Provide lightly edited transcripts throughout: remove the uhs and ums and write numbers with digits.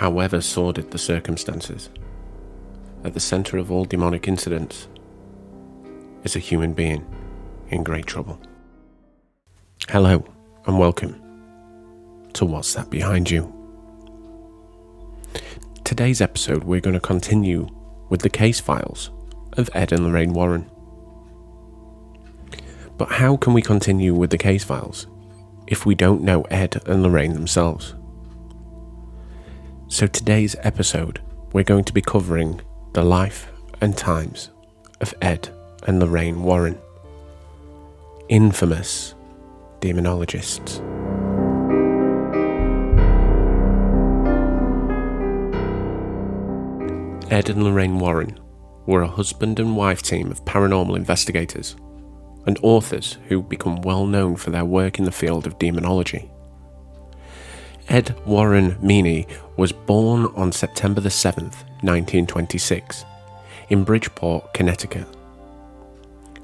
However sordid the circumstances, at the centre of all demonic incidents is a human being in great trouble. Hello and welcome to What's That Behind You? Today's episode we're going to continue with the case files of Ed and Lorraine Warren. But how can we continue with the case files if we don't know Ed and Lorraine themselves? So today's episode we're going to be covering the life and times of Ed and Lorraine Warren, infamous demonologists. Ed and Lorraine Warren were a husband and wife team of paranormal investigators and authors who become well known for their work in the field of demonology. Ed Warren Meany was born on September the 7th, 1926, in Bridgeport, Connecticut.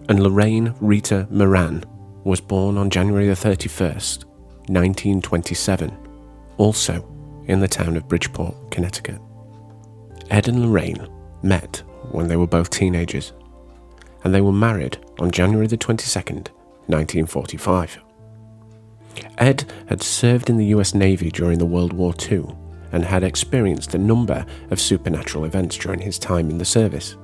And Lorraine Rita Moran was born on January the 31st, 1927, also in the town of Bridgeport, Connecticut. Ed and Lorraine met when they were both teenagers, and they were married on January the 22nd, 1945. Ed had served in the US Navy during the World War II and had experienced a number of supernatural events during his time in the service.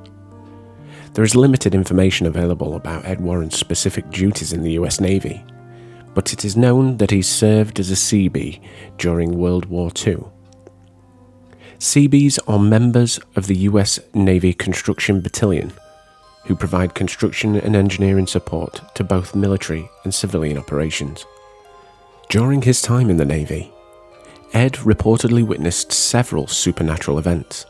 There is limited information available about Ed Warren's specific duties in the US Navy, but it is known that he served as a Seabee during World War II. Seabees are members of the US Navy Construction Battalion, who provide construction and engineering support to both military and civilian operations. During his time in the Navy, Ed reportedly witnessed several supernatural events.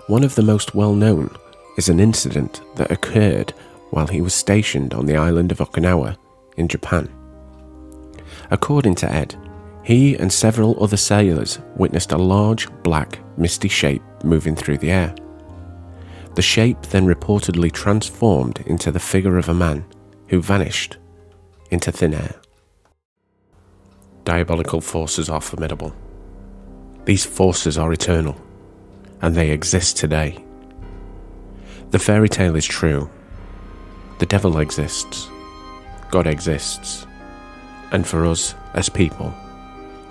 One of the most well-known is an incident that occurred while he was stationed on the island of Okinawa in Japan. According to Ed, he and several other sailors witnessed a large, black, misty shape moving through the air. The shape then reportedly transformed into the figure of a man who vanished into thin air. Diabolical forces are formidable. These forces are eternal, and they exist today. The fairy tale is true. The devil exists. God exists. And for us, as people,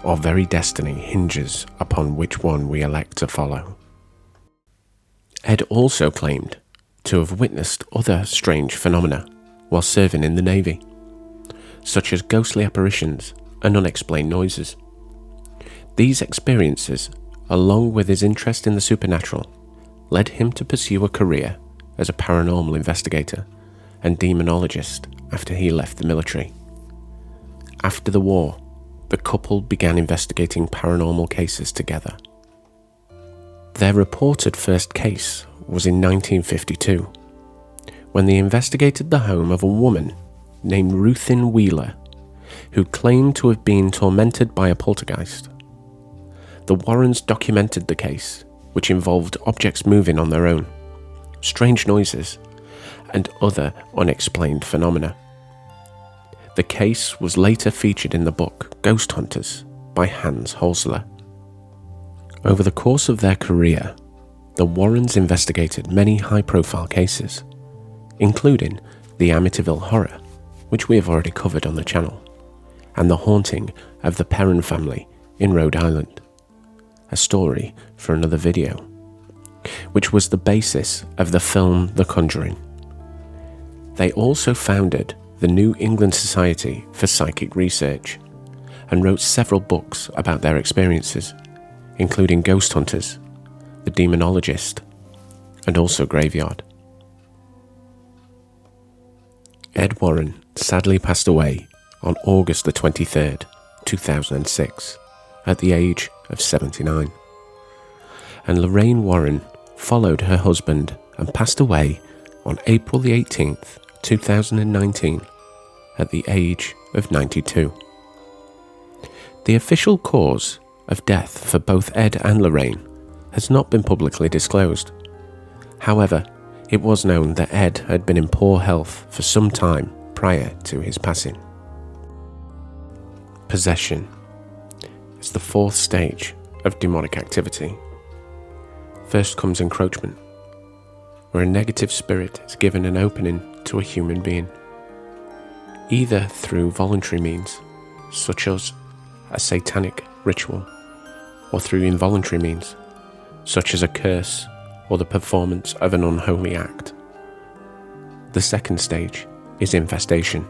our very destiny hinges upon which one we elect to follow. Ed also claimed to have witnessed other strange phenomena while serving in the Navy, such as ghostly apparitions and unexplained noises. These experiences, along with his interest in the supernatural, led him to pursue a career as a paranormal investigator and demonologist after he left the military. After the war, the couple began investigating paranormal cases together. Their reported first case was in 1952, when they investigated the home of a woman named Ruthin Wheeler, who claimed to have been tormented by a poltergeist. The Warrens documented the case, which involved objects moving on their own, strange noises, and other unexplained phenomena. The case was later featured in the book Ghost Hunters by Hans Holzler. Over the course of their career, the Warrens investigated many high-profile cases, including the Amityville Horror, which we have already covered on the channel, and the haunting of the Perron family in Rhode Island, a story for another video, which was the basis of the film The Conjuring. They also founded the New England Society for Psychic Research and wrote several books about their experiences, including Ghost Hunters, The Demonologist, and also Graveyard. Ed Warren sadly passed away on August the 23rd, 2006, at the age of 79. And Lorraine Warren followed her husband and passed away on April the 18th, 2019, at the age of 92. The official cause of death for both Ed and Lorraine has not been publicly disclosed. However, it was known that Ed had been in poor health for some time prior to his passing. Possession is the fourth stage of demonic activity. First comes encroachment, where a negative spirit is given an opening to a human being, either through voluntary means, such as a satanic ritual, or through involuntary means, such as a curse or the performance of an unholy act. The second stage is infestation,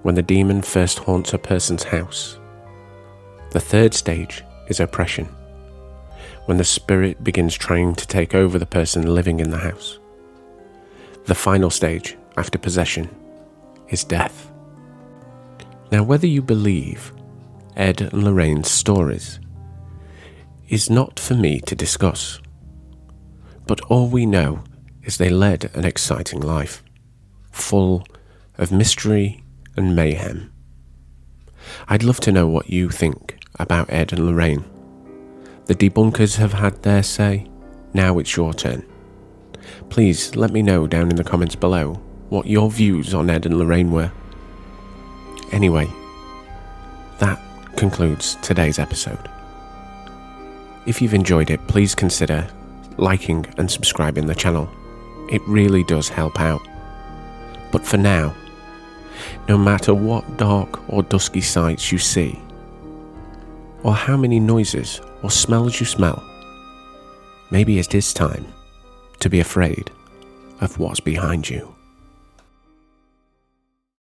when the demon first haunts a person's house. The third stage is oppression, when the spirit begins trying to take over the person living in the house. The final stage, after possession, is death. Now, whether you believe Ed and Lorraine's stories is not for me to discuss, but all we know is they led an exciting life, full of mystery and mayhem. I'd love to know what you think about Ed and Lorraine. The debunkers have had their say, now it's your turn. Please let me know down in the comments below what your views on Ed and Lorraine were. Anyway, that concludes today's episode. If you've enjoyed it, please consider liking and subscribing the channel. It really does help out. But for now, no matter what dark or dusky sights you see, or how many noises or smells you smell, maybe it is time to be afraid of what's behind you.